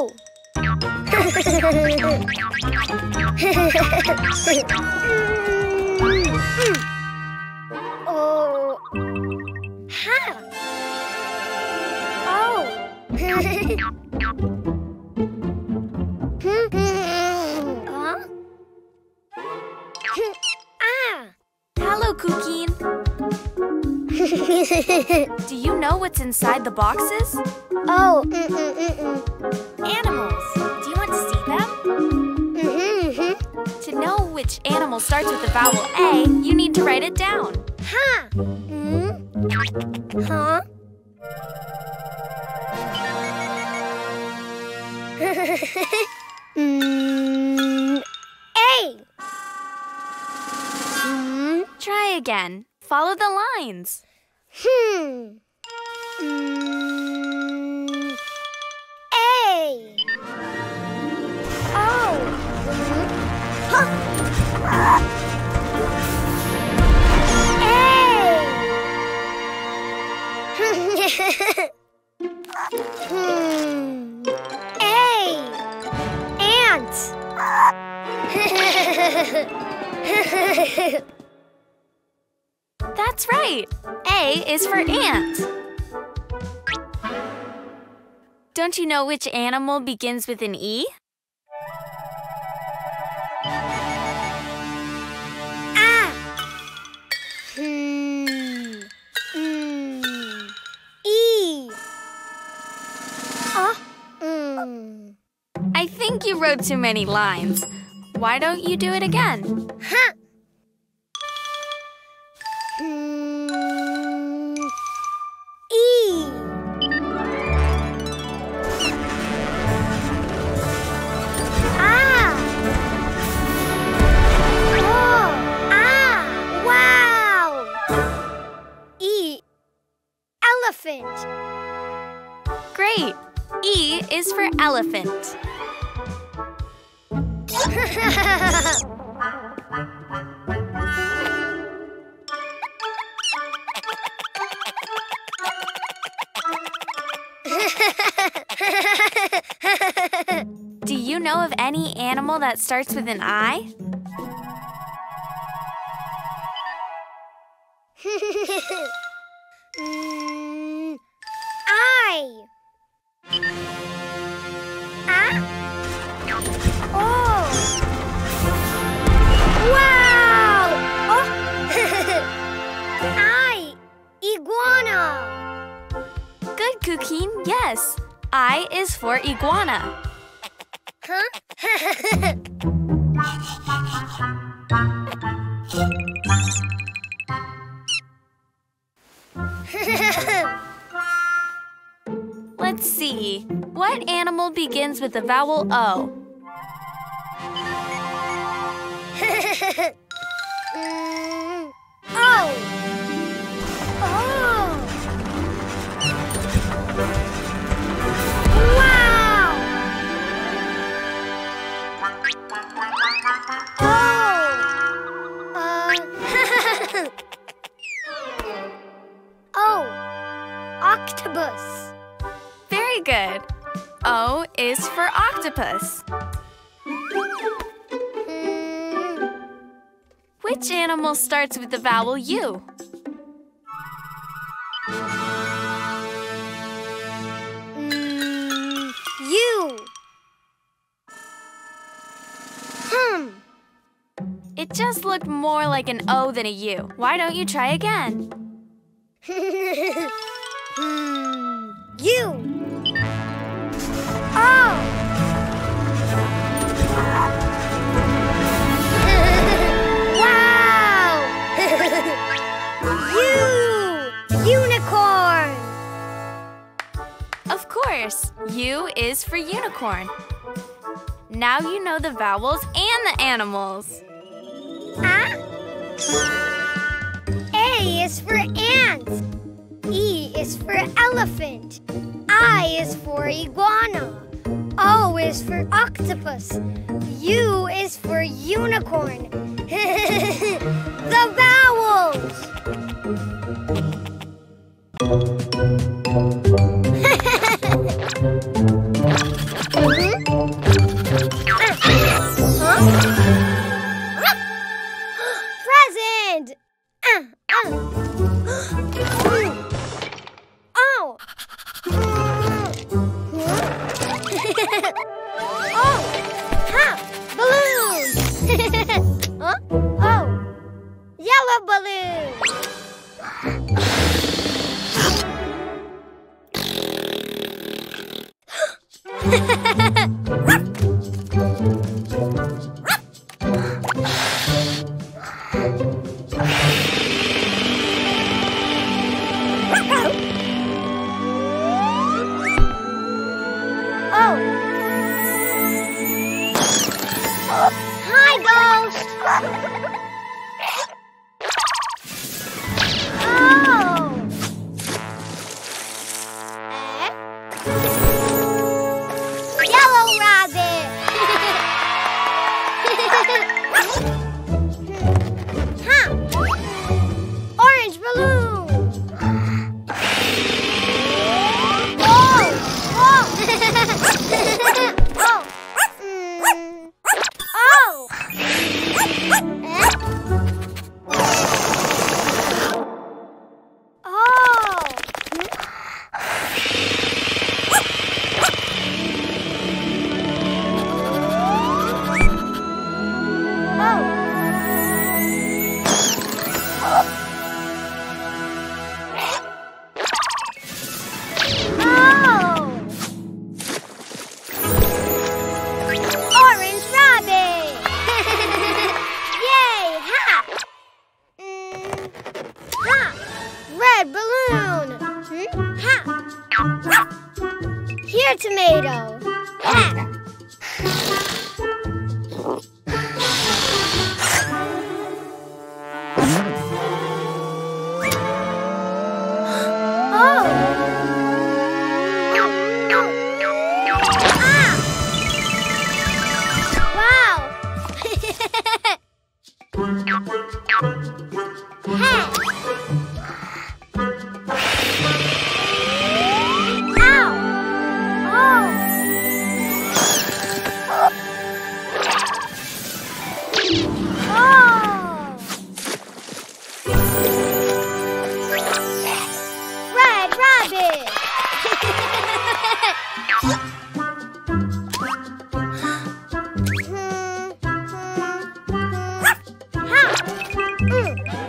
Oh! Oh. Ha. Oh. Huh? Ah. Hello, Cuquín. Do you know what's inside the boxes? Oh. Animals. Do you want to see them? To know which animal starts with the vowel A, you need to write it down. Ha. Huh? A. Try again. Follow the lines. A. Oh. Huh. A. Ant. That's right. A is for ant. Don't you know which animal begins with an E? Ah. E. I think you wrote too many lines. Why don't you do it again? Huh. E. Ah. Oh. Ah. Wow. E. Elephant. Great. E is for elephant. Do you know of any animal that starts with an I? I. Ah. Oh. Wow. Oh. I. Iguana. Good, Cuquín. Yes. I is for iguana. Huh? Let's see. What animal begins with the vowel O? Oh. Oh. Wow. Oh. Octopus. Very good. O is for octopus. Which animal starts with the vowel U? U. It just looked more like an O than a U. Why don't you try again? U. Oh. Wow. U. Unicorn. Of course. U is for unicorn. Now you know the vowels and the animals. Ah. A is for ant. E is for elephant. I is for iguana. O is for octopus. U is for unicorn. The vowels! Hi, Ghost! Yellow rabbit! Ha! Orange balloon! Oh! Oh! Red balloon. Ha. Here, tomato. Ha. Oh. Ah. Wow.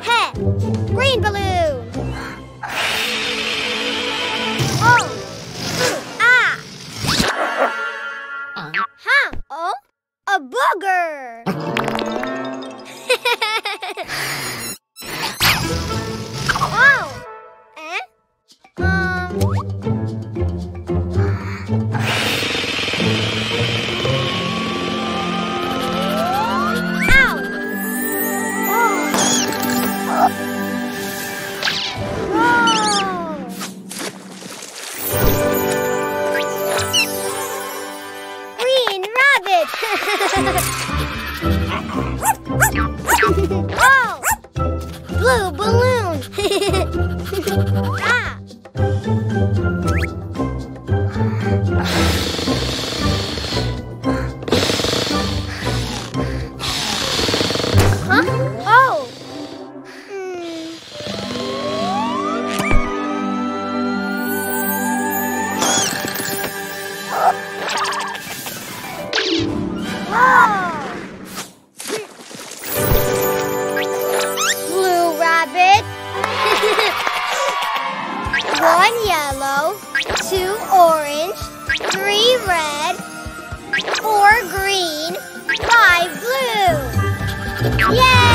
Hey. Green balloon. Oh. Ah. Huh. Oh. A booger. Oh. Eh? Oh! Blue balloon! Ah! Huh? Oh! Blue rabbit. 1 yellow, 2 orange, 3 red, 4 green, 5 blue. Yay!